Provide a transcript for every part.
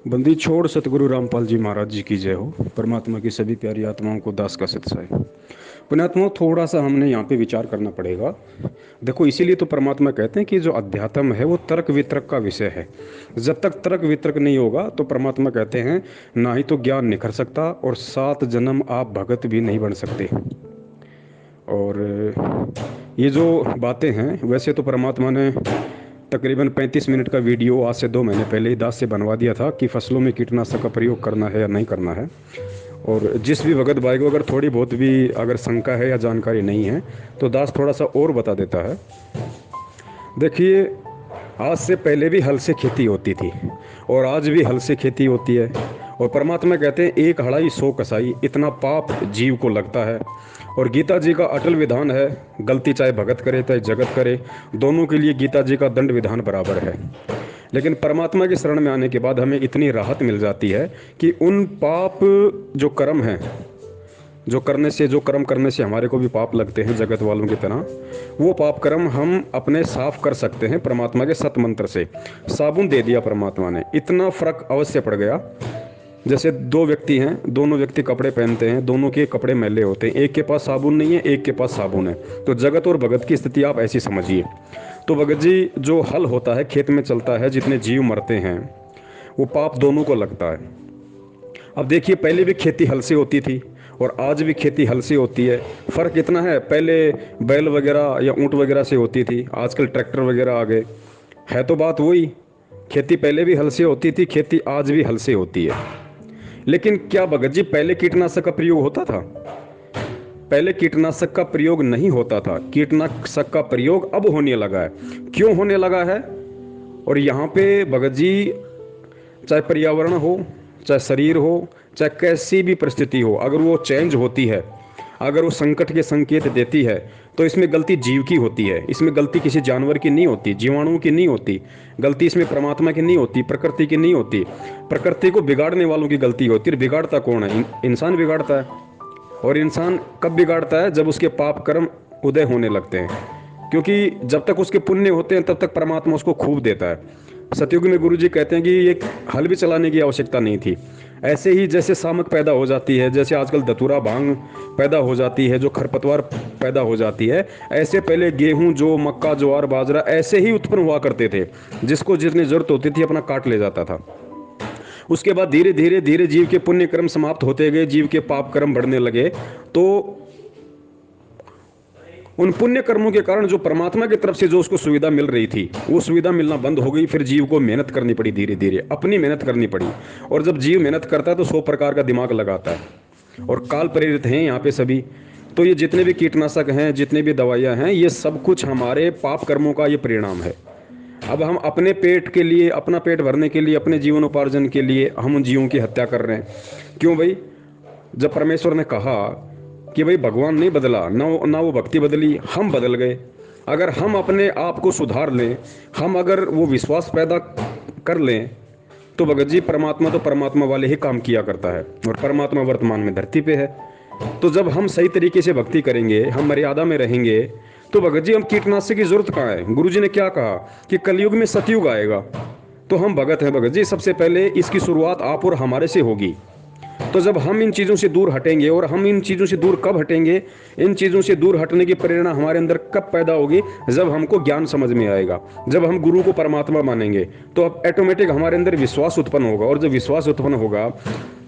बंदी छोड़ सतगुरु रामपाल जी महाराज जी की जय हो। परमात्मा की सभी प्यारी आत्माओं को दास का सत्साई। पुण्यात्माओं, थोड़ा सा हमने यहाँ पे विचार करना पड़ेगा। देखो, इसीलिए तो परमात्मा कहते हैं कि जो अध्यात्म है वो तर्क वितर्क का विषय है। जब तक तर्क वितर्क नहीं होगा तो परमात्मा कहते हैं ना ही तो ज्ञान निखर सकता और 7 जन्म आप भगत भी नहीं बन सकते। और ये जो बातें हैं, वैसे तो परमात्मा ने तकरीबन 35 मिनट का वीडियो आज से 2 महीने पहले ही दास से बनवा दिया था कि फसलों में कीटनाशक का प्रयोग करना है या नहीं करना है। और जिस भी भगत भाई को अगर थोड़ी बहुत भी अगर शंका है या जानकारी नहीं है तो दास थोड़ा सा और बता देता है। देखिए, आज से पहले भी हल से खेती होती थी और आज भी हल से खेती होती है। और परमात्मा कहते हैं एक हड़ाई 100 कसाई, इतना पाप जीव को लगता है। और गीता जी का अटल विधान है, गलती चाहे भगत करे चाहे जगत करे, दोनों के लिए गीता जी का दंड विधान बराबर है। लेकिन परमात्मा की शरण में आने के बाद हमें इतनी राहत मिल जाती है कि उन पाप जो कर्म हैं, जो कर्म करने से हमारे को भी पाप लगते हैं जगत वालों की तरह, वो पाप कर्म हम अपने साफ कर सकते हैं परमात्मा के सत मंत्र से। साबुन दे दिया परमात्मा ने, इतना फर्क अवश्य पड़ गया। जैसे 2 व्यक्ति हैं, दोनों व्यक्ति कपड़े पहनते हैं, दोनों के कपड़े मैले होते हैं, एक के पास साबुन नहीं है, एक के पास साबुन है। तो जगत और भगत की स्थिति आप ऐसी समझिए। तो भगत जी, जो हल होता है खेत में चलता है, जितने जीव मरते हैं वो पाप दोनों को लगता है। अब देखिए, पहले भी खेती हल से होती थी और आज भी खेती हल से होती है। फ़र्क इतना है, पहले बैल वगैरह या ऊँट वगैरह से होती थी, आजकल ट्रैक्टर वगैरह आ गए। है तो बात वही, खेती पहले भी हल से होती थी, खेती आज भी हल से होती है। लेकिन क्या भगत जी पहले कीटनाशक का प्रयोग होता था? पहले कीटनाशक का प्रयोग नहीं होता था। कीटनाशक का प्रयोग अब होने लगा है। क्यों होने लगा है? और यहाँ पे भगत जी, चाहे पर्यावरण हो, चाहे शरीर हो, चाहे कैसी भी परिस्थिति हो, अगर वो चेंज होती है, अगर वो संकट के संकेत देती है, तो इसमें गलती जीव की होती है, इसमें गलती किसी जानवर की नहीं होती, जीवाणुओं की नहीं होती। गलती इसमें परमात्मा की नहीं होती, प्रकृति की नहीं होती। प्रकृति को बिगाड़ने वालों की गलती होती है। बिगाड़ता कौन है? इंसान बिगाड़ता है। और इंसान कब बिगाड़ता है? जब उसके पाप कर्म उदय होने लगते हैं। क्योंकि जब तक उसके पुण्य होते हैं तब तक परमात्मा उसको खूब देता है। सतयुग में गुरु जी कहते हैं कि ये हल भी चलाने की आवश्यकता नहीं थी। ऐसे ही जैसे सामक पैदा हो जाती है, जैसे आजकल धतूरा भांग पैदा हो जाती है, जो खरपतवार पैदा हो जाती है, ऐसे पहले गेहूं, जो मक्का, ज्वार, बाजरा ऐसे ही उत्पन्न हुआ करते थे। जिसको जितनी जरूरत होती थी अपना काट ले जाता था। उसके बाद धीरे धीरे धीरे जीव के पुण्य कर्म समाप्त होते गए, जीव के पाप कर्म बढ़ने लगे। तो उन पुण्य कर्मों के कारण जो परमात्मा की तरफ से जो उसको सुविधा मिल रही थी, वो सुविधा मिलना बंद हो गई। फिर जीव को मेहनत करनी पड़ी, धीरे धीरे अपनी मेहनत करनी पड़ी। और जब जीव मेहनत करता है तो 100 प्रकार का दिमाग लगाता है। और काल प्रेरित हैं यहाँ पे सभी। तो ये जितने भी कीटनाशक हैं, जितने भी दवाइयाँ हैं, ये सब कुछ हमारे पाप कर्मों का ये परिणाम है। अब हम अपने पेट के लिए, अपना पेट भरने के लिए, अपने जीवनोपार्जन के लिए हम उन जीवों की हत्या कर रहे हैं। क्यों भाई? जब परमेश्वर ने कहा कि भाई भगवान नहीं बदला, ना वो भक्ति बदली, हम बदल गए। अगर हम अपने आप को सुधार लें, हम अगर वो विश्वास पैदा कर लें, तो भगत जी परमात्मा तो परमात्मा वाले ही काम किया करता है। और परमात्मा वर्तमान में धरती पे है। तो जब हम सही तरीके से भक्ति करेंगे, हम मर्यादा में रहेंगे, तो भगत जी हम कीटनाशक की जरूरत कहाँ है? गुरु जी ने क्या कहा कि कलयुग में सतयुग आएगा। तो हम भगत हैं भगत जी, सबसे पहले इसकी शुरुआत आप और हमारे से होगी। तो जब हम इन चीज़ों से दूर हटेंगे, और हम इन चीज़ों से दूर कब हटेंगे, इन चीज़ों से दूर हटने की प्रेरणा हमारे अंदर कब पैदा होगी? जब हमको ज्ञान समझ में आएगा, जब हम गुरु को परमात्मा मानेंगे, तो अब ऑटोमेटिक हमारे अंदर विश्वास उत्पन्न होगा। और जब विश्वास उत्पन्न होगा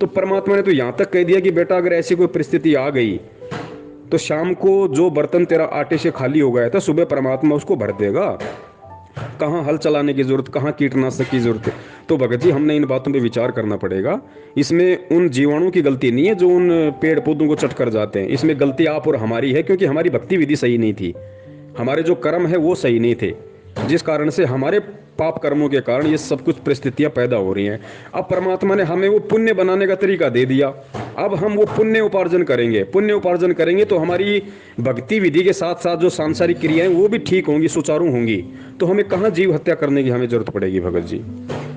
तो परमात्मा ने तो यहाँ तक कह दिया कि बेटा, अगर ऐसी कोई परिस्थिति आ गई तो शाम को जो बर्तन तेरा आटे से खाली हो गया था, सुबह परमात्मा उसको भर देगा। कहाँ हल चलाने की जरूरत, कहाँ कीटनाशक की जरूरत है? तो भगत जी, हमने इन बातों पे विचार करना पड़ेगा। इसमें उन जीवाणुओं की गलती नहीं है जो उन पेड़ पौधों को चट कर जाते हैं। इसमें गलती आप और हमारी है, क्योंकि हमारी भक्ति विधि सही नहीं थी, हमारे जो कर्म है वो सही नहीं थे, जिस कारण से हमारे पाप कर्मों के कारण ये सब कुछ परिस्थितियां पैदा हो रही हैं। अब परमात्मा ने हमें वो पुण्य बनाने का तरीका दे दिया। अब हम वो पुण्य उपार्जन करेंगे। पुण्य उपार्जन करेंगे तो हमारी भक्ति विधि के साथ साथ जो सांसारिक क्रियाएं वो भी ठीक होंगी, सुचारू होंगी। तो हमें कहाँ जीव हत्या करने की हमें जरूरत पड़ेगी भगत जी।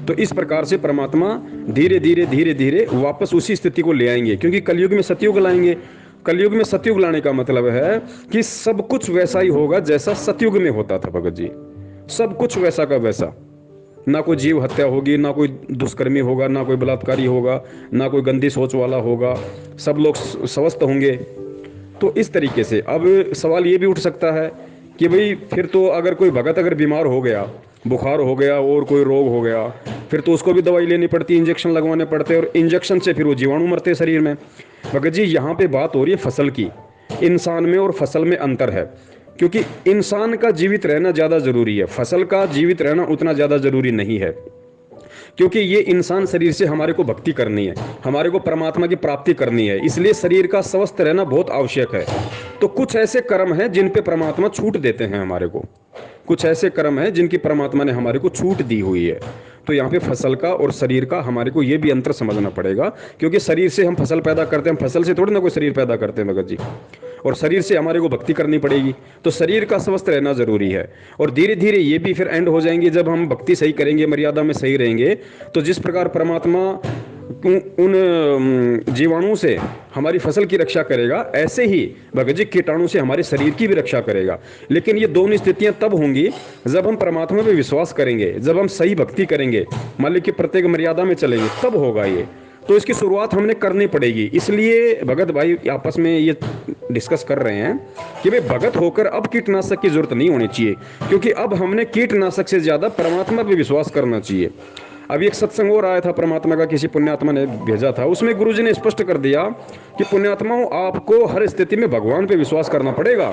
तो इस प्रकार से परमात्मा धीरे धीरे धीरे धीरे वापस उसी स्थिति को ले आएंगे, क्योंकि कलयुग में सतयुग लाएंगे। कलयुग में सतयुग लाने का मतलब है कि सब कुछ वैसा ही होगा जैसा सतयुग में होता था भगत जी। सब कुछ वैसा का वैसा। ना कोई जीव हत्या होगी, ना कोई दुष्कर्मी होगा, ना कोई बलात्कारी होगा, ना कोई गंदी सोच वाला होगा, सब लोग स्वस्थ होंगे। तो इस तरीके से अब सवाल ये भी उठ सकता है कि भाई फिर तो अगर कोई भगत अगर बीमार हो गया, बुखार हो गया और कोई रोग हो गया, फिर तो उसको भी दवाई लेनी पड़ती, इंजेक्शन लगवाने पड़ते, और इंजेक्शन से फिर वो जीवाणु मरते शरीर में। भगत जी यहाँ पे बात हो रही है फसल की। इंसान में और फसल में अंतर है, क्योंकि इंसान का जीवित रहना ज़्यादा ज़रूरी है, फसल का जीवित रहना उतना ज़्यादा ज़रूरी नहीं है। क्योंकि ये इंसान शरीर से हमारे को भक्ति करनी है, हमारे को परमात्मा की प्राप्ति करनी है, इसलिए शरीर का स्वस्थ रहना बहुत आवश्यक है। तो कुछ ऐसे कर्म हैं जिन पे परमात्मा छूट देते हैं हमारे को, कुछ ऐसे कर्म हैं जिनकी परमात्मा ने हमारे को छूट दी हुई है। तो यहाँ पे फसल का और शरीर का हमारे को ये भी अंतर समझना पड़ेगा, क्योंकि शरीर से हम फसल पैदा करते हैं, हम फसल से थोड़ी ना कोई शरीर पैदा करते हैं भगत जी। और शरीर से हमारे को भक्ति करनी पड़ेगी, तो शरीर का स्वस्थ रहना जरूरी है। और धीरे धीरे ये भी फिर एंड हो जाएंगे जब हम भक्ति सही करेंगे, मर्यादा में सही रहेंगे। तो जिस प्रकार परमात्मा उन जीवाणुओं से हमारी फसल की रक्षा करेगा, ऐसे ही भगत जी कीटाणु से हमारे शरीर की भी रक्षा करेगा। लेकिन ये दोनों स्थितियां तब होंगी जब हम परमात्मा पे विश्वास करेंगे, जब हम सही भक्ति करेंगे, मान लीजिए कि प्रत्येक मर्यादा में चलेंगे, तब होगा ये। तो इसकी शुरुआत हमने करनी पड़ेगी। इसलिए भगत भाई आपस में ये डिस्कस कर रहे हैं कि भाई भगत होकर अब कीटनाशक की जरूरत नहीं होनी चाहिए, क्योंकि अब हमने कीटनाशक से ज्यादा परमात्मा पे विश्वास करना चाहिए। अभी एक सत्संग और आया था परमात्मा का, किसी पुण्यात्मा ने भेजा था, उसमें गुरुजी ने स्पष्ट कर दिया कि पुण्यात्माओं आपको हर स्थिति में भगवान पे विश्वास करना पड़ेगा।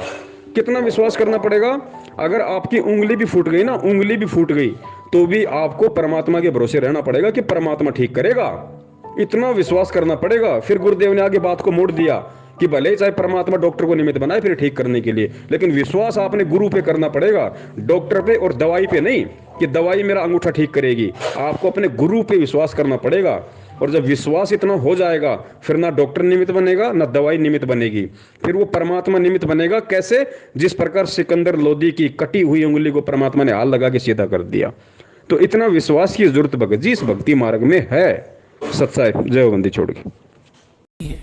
कितना विश्वास करना पड़ेगा? अगर आपकी उंगली भी फूट गई ना, उंगली भी फूट गई, तो भी आपको परमात्मा के भरोसे रहना पड़ेगा कि परमात्मा ठीक करेगा। इतना विश्वास करना पड़ेगा। फिर गुरुदेव ने आगे बात को मोड़ दिया कि भले ही चाहे परमात्मा डॉक्टर को निमित्त बनाए फिर ठीक करने के लिए, लेकिन विश्वास आपने गुरु पे करना पड़ेगा, डॉक्टर पे और दवाई पे नहीं कि दवाई मेरा अंगूठा ठीक करेगी। आपको अपने गुरु पे विश्वास करना पड़ेगा। और जब विश्वास इतना हो जाएगा, फिर ना डॉक्टर निमित्त बनेगा ना दवाई निमित्त बनेगी, फिर वो परमात्मा निमित्त बनेगा। कैसे? जिस प्रकार सिकंदर लोदी की कटी हुई उंगली को परमात्मा ने हाथ लगा के सीधा कर दिया। तो इतना विश्वास की जरूरत भगत जी इस भक्ति मार्ग में है। सच्चाई जय बंदी छोड़ के।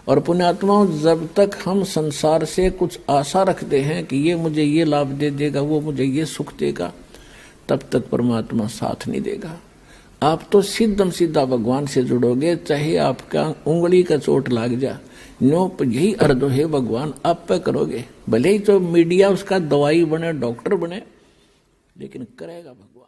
और पुण्यात्माओं, जब तक हम संसार से कुछ आशा रखते हैं कि ये मुझे ये लाभ दे देगा, वो मुझे ये सुख देगा, तब तक परमात्मा साथ नहीं देगा। आप तो सीधम सीधा भगवान से जुड़ोगे, चाहे आपका उंगली का चोट लाग जा, नो यही अर्थ है भगवान आप पे करोगे। भले ही तो मीडिया उसका दवाई बने, डॉक्टर बने, लेकिन करेगा भगवान।